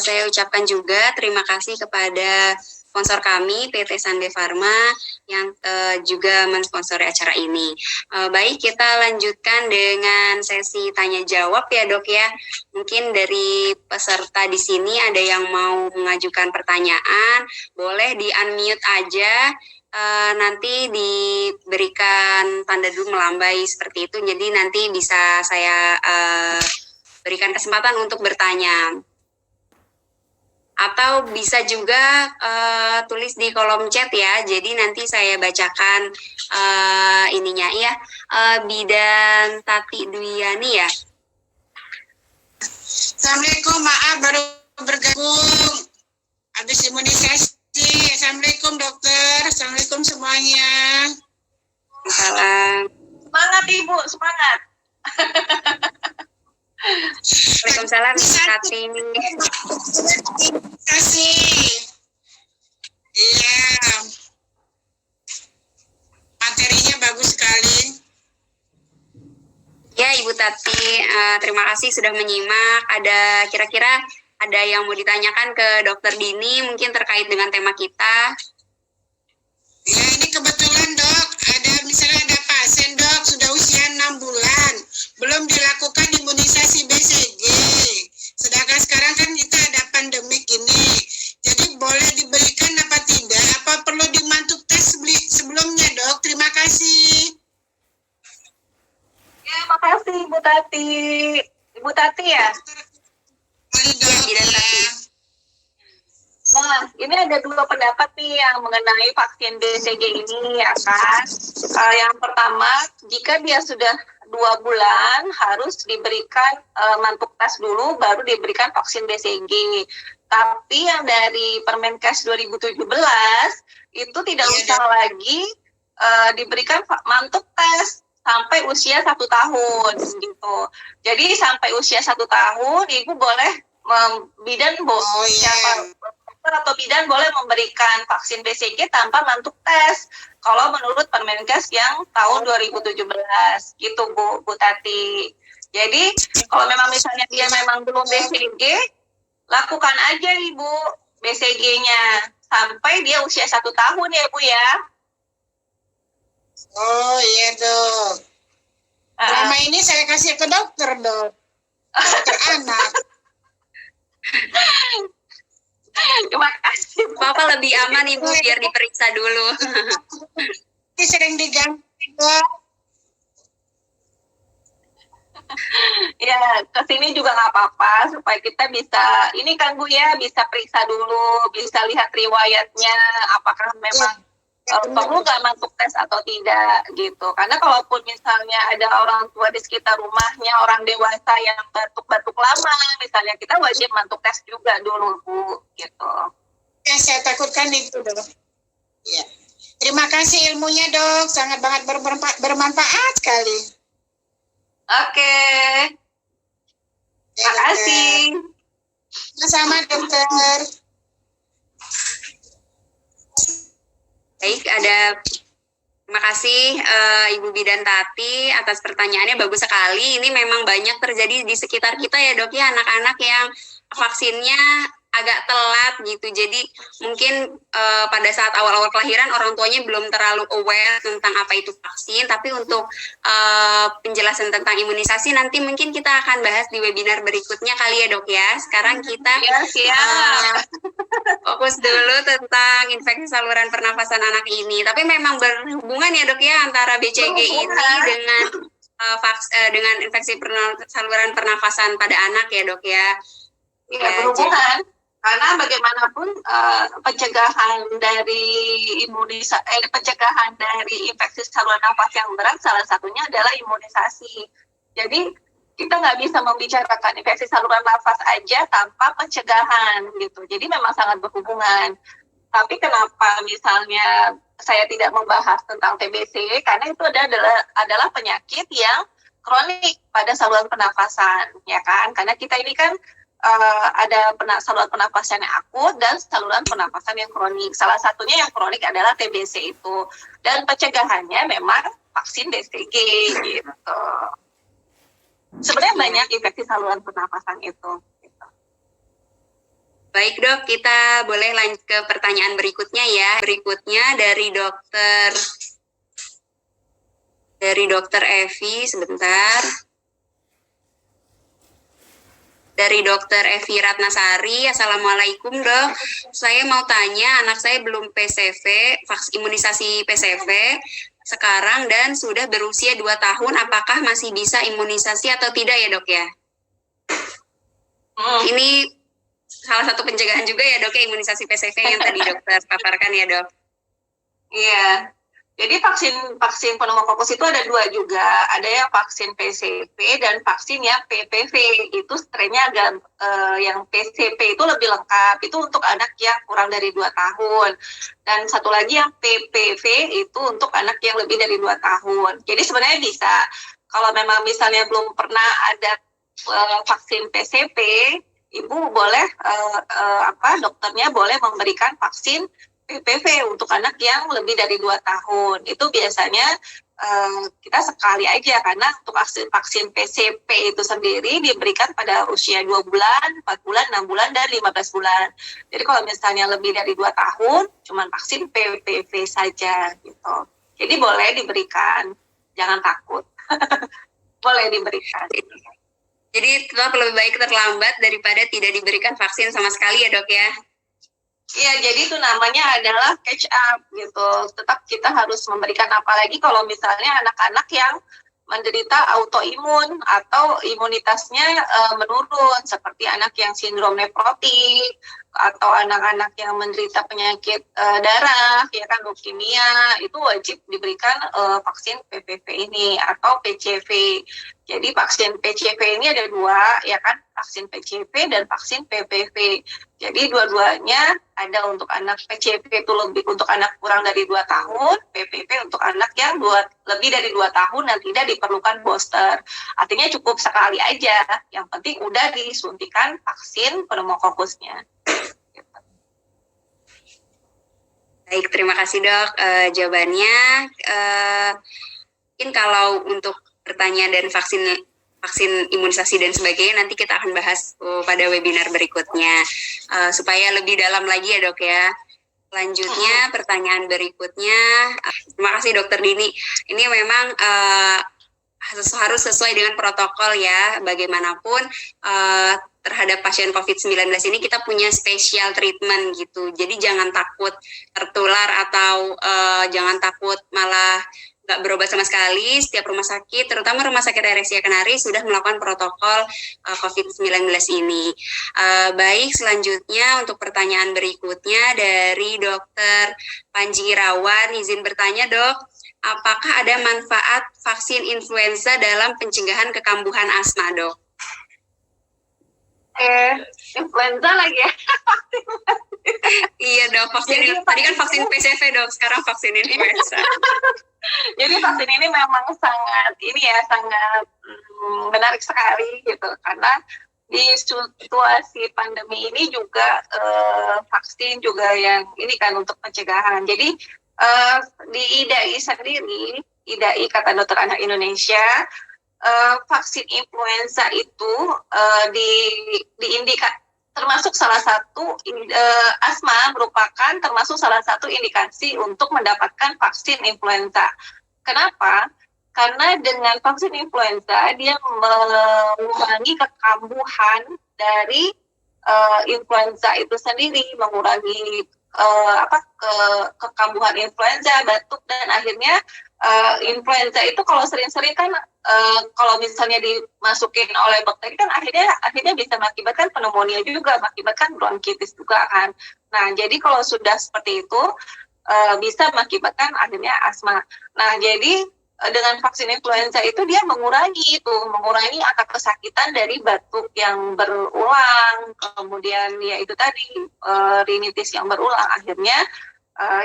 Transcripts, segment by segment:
Saya ucapkan juga terima kasih kepada sponsor kami, PT Sande Pharma, yang juga mensponsori acara ini. Baik, kita lanjutkan dengan sesi tanya-jawab ya dok ya. Mungkin dari peserta di sini ada yang mau mengajukan pertanyaan, boleh di-unmute aja. Nanti diberikan tanda dulu melambai seperti itu, jadi nanti bisa saya berikan kesempatan untuk bertanya. Atau bisa juga tulis di kolom chat ya, jadi nanti saya bacakan ininya ya. Bidan Tati Dwiani ya. Assalamualaikum, maaf baru bergabung habis imunisasi. Assalamualaikum dokter, assalamualaikum semuanya. Salam. Semangat Ibu, semangat. Waalaikumsalam Tati. Terima kasih. Iya, materinya bagus sekali. Ya Ibu Tati, terima kasih sudah menyimak. Ada kira-kira ada yang mau ditanyakan ke Dokter Dini mungkin terkait dengan tema kita? Ya ini kebetulan dok, misalnya ada pasien dok sudah usia 6 bulan, belum dilakukan imunisasi BCG. Sedangkan sekarang kan kita ada pandemik ini, jadi boleh diberikan apa tidak? Apa perlu dimantuk tes sebelumnya dok? Terima kasih. Ya, makasih Ibu Tati. Ibu Tati ya? Bidan Tati. Nah, ini ada dua pendapat nih yang mengenai vaksin BCG ini ya kan. Yang pertama, jika dia sudah 2 bulan harus diberikan mantuk tes dulu baru diberikan vaksin BCG. Tapi yang dari Permenkes 2017 itu tidak usah lagi diberikan mantuk tes sampai usia 1 tahun gitu. Jadi sampai usia 1 tahun ibu boleh bidan siapa atau bidan boleh memberikan vaksin BCG tanpa mantuk tes. Kalau menurut Permenkes yang tahun 2017 gitu Bu Tati. Jadi kalau memang misalnya dia memang belum BCG, lakukan aja Ibu BCG-nya sampai dia usia 1 tahun ya Bu ya. Oh iya dok. Selama ini saya kasih ke dokter dok. Dokter anak. Terima kasih. Bapak lebih aman Ibu biar diperiksa dulu. Ini sering diganggu dok. Ya, kesini juga nggak apa-apa supaya kita bisa, ini kan Bu ya, bisa periksa dulu, bisa lihat riwayatnya, apakah memang perlu nggak mantuk tes atau tidak gitu. Karena kalaupun misalnya ada orang tua di sekitar rumahnya, orang dewasa yang batuk-batuk lama, misalnya kita wajib mantuk tes juga dulu Bu, gitu. Ya, saya takutkan itu dok. Ya. Terima kasih ilmunya dok, sangat banget bermanfaat sekali. Oke. Terima kasih. Sama dokter. Baik, terima kasih Ibu Bidan Tati atas pertanyaannya, bagus sekali. Ini memang banyak terjadi di sekitar kita ya dok ya, anak-anak yang vaksinnya agak telat gitu. Jadi mungkin pada saat awal-awal kelahiran orang tuanya belum terlalu aware tentang apa itu vaksin. Tapi untuk penjelasan tentang imunisasi nanti mungkin kita akan bahas di webinar berikutnya kali ya dok ya. Sekarang kita fokus dulu tentang infeksi saluran pernafasan anak ini. Tapi memang berhubungan ya dok ya antara BCG ini dengan infeksi saluran pernafasan pada anak ya dok ya. Ya, berhubungan. Karena bagaimanapun pencegahan dari pencegahan dari infeksi saluran nafas yang berat salah satunya adalah imunisasi. Jadi kita nggak bisa membicarakan infeksi saluran nafas aja tanpa pencegahan gitu. Jadi memang sangat berhubungan. Tapi kenapa misalnya saya tidak membahas tentang TBC? Karena itu adalah penyakit yang kronik pada saluran pernafasan, ya kan? Karena kita ini kan ada saluran pernafasan yang akut dan saluran pernafasan yang kronik. Salah satunya yang kronik adalah TBC itu. Dan pencegahannya memang vaksin BCG gitu. Sebenarnya banyak infeksi saluran pernafasan itu. Gitu. Baik dok, kita boleh lanjut ke pertanyaan berikutnya ya. Berikutnya dari dokter Evi, sebentar. Dari dokter Evi Ratnasari, Assalamualaikum dok. Saya mau tanya, anak saya belum PCV, imunisasi PCV sekarang dan sudah berusia 2 tahun, apakah masih bisa imunisasi atau tidak ya dok ya? Ini salah satu pencegahan juga ya dok ya, imunisasi PCV yang tadi dokter paparkan ya dok? Iya. Jadi vaksin pneumokokus itu ada 2 juga, ada yang vaksin PCV dan vaksin yang PPV. Itu strainnya agak yang PCV itu lebih lengkap, itu untuk anak yang kurang dari 2 tahun. Dan satu lagi yang PPV itu untuk anak yang lebih dari 2 tahun. Jadi sebenarnya bisa, kalau memang misalnya belum pernah ada vaksin PCV, ibu boleh dokternya boleh memberikan vaksin PPV untuk anak yang lebih dari 2 tahun. Itu biasanya kita sekali aja, karena untuk vaksin PCP itu sendiri diberikan pada usia 2 bulan, 4 bulan, 6 bulan, dan 15 bulan. Jadi kalau misalnya lebih dari 2 tahun, cuma vaksin PPV saja gitu. Jadi boleh diberikan, jangan takut. Boleh diberikan. Jadi tetap lebih baik terlambat daripada tidak diberikan vaksin sama sekali ya dok ya? Iya, jadi itu namanya adalah catch up gitu. Tetap kita harus memberikan, apalagi kalau misalnya anak-anak yang menderita autoimun atau imunitasnya menurun, seperti anak yang sindrom nefrotik atau anak-anak yang menderita penyakit darah, ya kan, leukemia, itu wajib diberikan vaksin PPV ini atau PCV. Jadi vaksin PCV ini ada 2, ya kan, vaksin PCV dan vaksin PPV. Jadi dua-duanya ada untuk anak PCV itu lebih untuk anak kurang dari 2 tahun, PPV untuk anak yang lebih dari 2 tahun dan tidak diperlukan booster. Artinya cukup sekali aja, yang penting udah disuntikan vaksin pneumokokusnya. Baik, terima kasih dok jawabannya. Mungkin kalau untuk pertanyaan dan vaksin imunisasi dan sebagainya nanti kita akan bahas pada webinar berikutnya supaya lebih dalam lagi ya dok ya. Selanjutnya pertanyaan berikutnya, terima kasih dokter Dini. Ini memang harus sesuai dengan protokol ya. Bagaimanapun terhadap pasien COVID-19 ini kita punya special treatment gitu. Jadi jangan takut tertular atau jangan takut malah nggak berobat sama sekali. Setiap rumah sakit, terutama Rumah Sakit RSCA Kenari, sudah melakukan protokol COVID-19 ini. Baik, selanjutnya untuk pertanyaan berikutnya dari Dokter Panji Irawan, izin bertanya dok, apakah ada manfaat vaksin influenza dalam pencegahan kekambuhan asma dok? Influenza lagi ya. Iya dok, tadi kan vaksin PCV dok, sekarang vaksin influenza. Jadi vaksin ini memang sangat menarik sekali gitu, karena di situasi pandemi ini juga vaksin juga yang ini kan untuk pencegahan. Jadi di IDAI sendiri, IDAI Ikatan Dokter Anak Indonesia, vaksin influenza itu termasuk salah satu asma merupakan termasuk salah satu indikasi untuk mendapatkan vaksin influenza. Kenapa? Karena dengan vaksin influenza dia mengurangi kekambuhan dari influenza itu sendiri, mengurangi kekambuhan influenza, batuk, dan akhirnya influenza itu kalau sering-sering kan kalau misalnya dimasukin oleh bakteri kan akhirnya bisa mengakibatkan pneumonia juga, mengakibatkan bronkitis juga kan. Nah, jadi kalau sudah seperti itu bisa mengakibatkan akhirnya asma. Nah, jadi dengan vaksin influenza itu dia mengurangi angka kesakitan dari batuk yang berulang, kemudian ya itu tadi rinitis yang berulang, akhirnya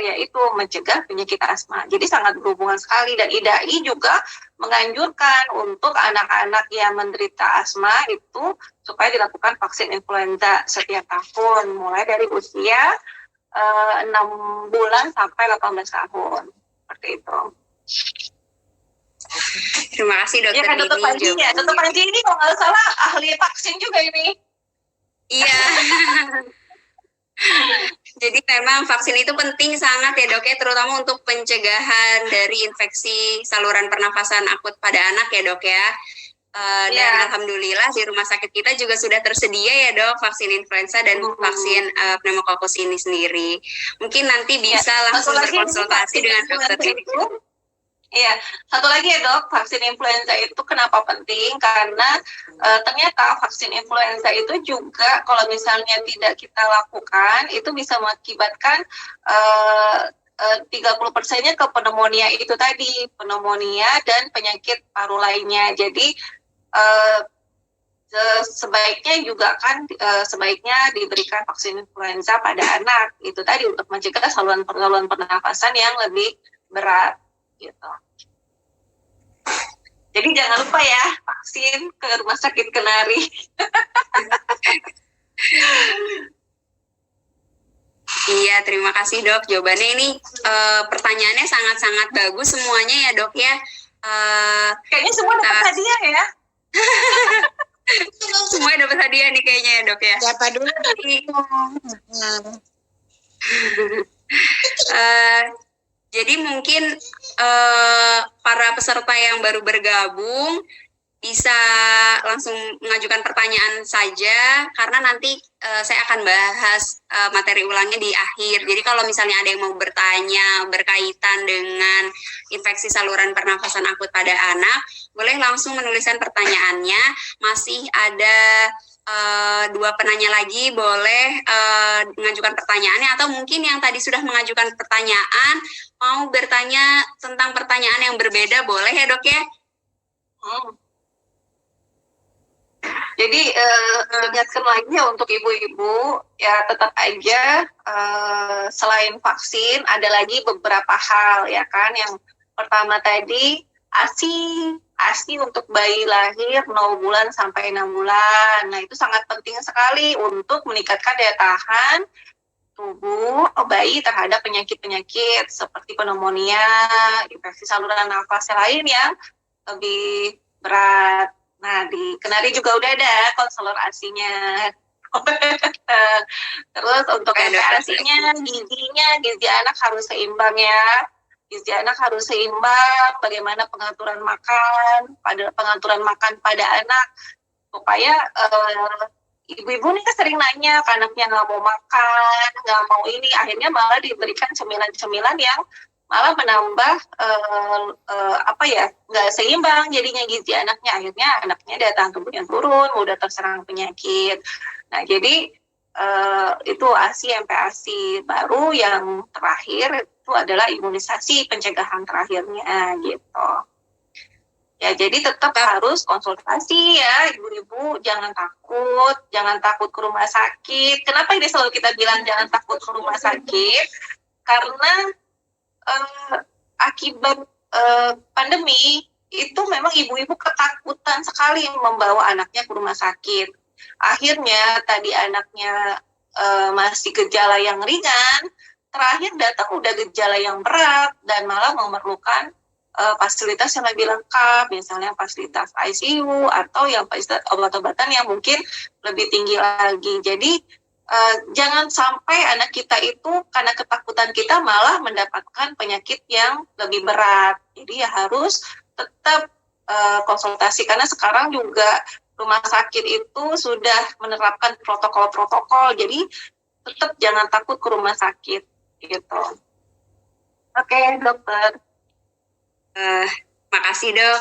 yaitu mencegah penyakit asma. Jadi sangat berhubungan sekali, dan IDAI juga menganjurkan untuk anak-anak yang menderita asma itu supaya dilakukan vaksin influenza setiap tahun mulai dari usia 6 bulan sampai 18 tahun. Seperti itu. Terima kasih dokter. Ya kan, dokter Panji ya. Dokter Panji ini kalau nggak salah ahli vaksin juga ini. Iya. Jadi memang vaksin itu penting sangat ya dok ya, terutama untuk pencegahan dari infeksi saluran pernafasan akut pada anak ya dok ya. Dan alhamdulillah di rumah sakit kita juga sudah tersedia ya dok vaksin influenza dan vaksin pneumococcus ini sendiri. Mungkin nanti bisa langsung berkonsultasi dengan dokter itu. Iya, satu lagi ya dok, vaksin influenza itu kenapa penting? Karena ternyata vaksin influenza itu juga kalau misalnya tidak kita lakukan, itu bisa mengakibatkan 30%-nya ke pneumonia itu tadi, pneumonia dan penyakit paru lainnya. Jadi sebaiknya juga kan sebaiknya diberikan vaksin influenza pada anak itu tadi untuk mencegah saluran pernafasan yang lebih berat gitu. Jadi jangan lupa ya vaksin ke rumah sakit Kenari. Iya, terima kasih dok. Jawabannya ini pertanyaannya sangat-sangat bagus semuanya ya dok ya. Kayaknya semua dapat hadiah ya. Semua dapat hadiah nih kayaknya ya dok ya. Siapa dulu? Jadi mungkin para peserta yang baru bergabung bisa langsung mengajukan pertanyaan saja karena nanti saya akan bahas materi ulangnya di akhir. Jadi kalau misalnya ada yang mau bertanya berkaitan dengan infeksi saluran pernafasan akut pada anak, boleh langsung menuliskan pertanyaannya. Masih ada 2 penanya lagi boleh mengajukan pertanyaannya, atau mungkin yang tadi sudah mengajukan pertanyaan mau bertanya tentang pertanyaan yang berbeda boleh ya dok ya. Jadi ingatkan lagi ya untuk ibu-ibu ya tetap aja selain vaksin ada lagi beberapa hal ya kan. Yang pertama tadi ASI untuk bayi lahir 0 bulan sampai 6 bulan. Nah, itu sangat penting sekali untuk meningkatkan daya tahan tubuh bayi terhadap penyakit-penyakit seperti pneumonia, infeksi saluran nafas lain yang lebih berat. Nah, di Kenari juga udah ada konselor ASI-nya. Terus untuk ASI-nya, gizi anak harus seimbang ya. Gizi anak harus seimbang, bagaimana pengaturan makan pada anak, supaya ibu-ibu nih sering nanya ke anaknya nggak mau makan, nggak mau ini, akhirnya malah diberikan cemilan-cemilan yang malah menambah nggak seimbang jadinya gizi anaknya, akhirnya anaknya daya tahan tubuhnya turun, mudah terserang penyakit. Nah jadi itu ASI, MPASI. Baru yang terakhir itu adalah imunisasi pencegahan terakhirnya gitu. Ya, jadi tetap harus konsultasi ya, ibu-ibu, jangan takut ke rumah sakit. Kenapa ini selalu kita bilang jangan takut ke rumah sakit? Karena akibat pandemi itu memang ibu-ibu ketakutan sekali membawa anaknya ke rumah sakit. Akhirnya tadi anaknya masih gejala yang ringan, terakhir datang udah gejala yang berat dan malah memerlukan fasilitas yang lebih lengkap, misalnya fasilitas ICU atau yang fasilitas obat-obatan yang mungkin lebih tinggi lagi. Jadi jangan sampai anak kita itu karena ketakutan kita malah mendapatkan penyakit yang lebih berat. Jadi ya harus tetap konsultasi, karena sekarang juga rumah sakit itu sudah menerapkan protokol-protokol. Jadi tetap jangan takut ke rumah sakit gitu. Oke, dokter. Makasih dok.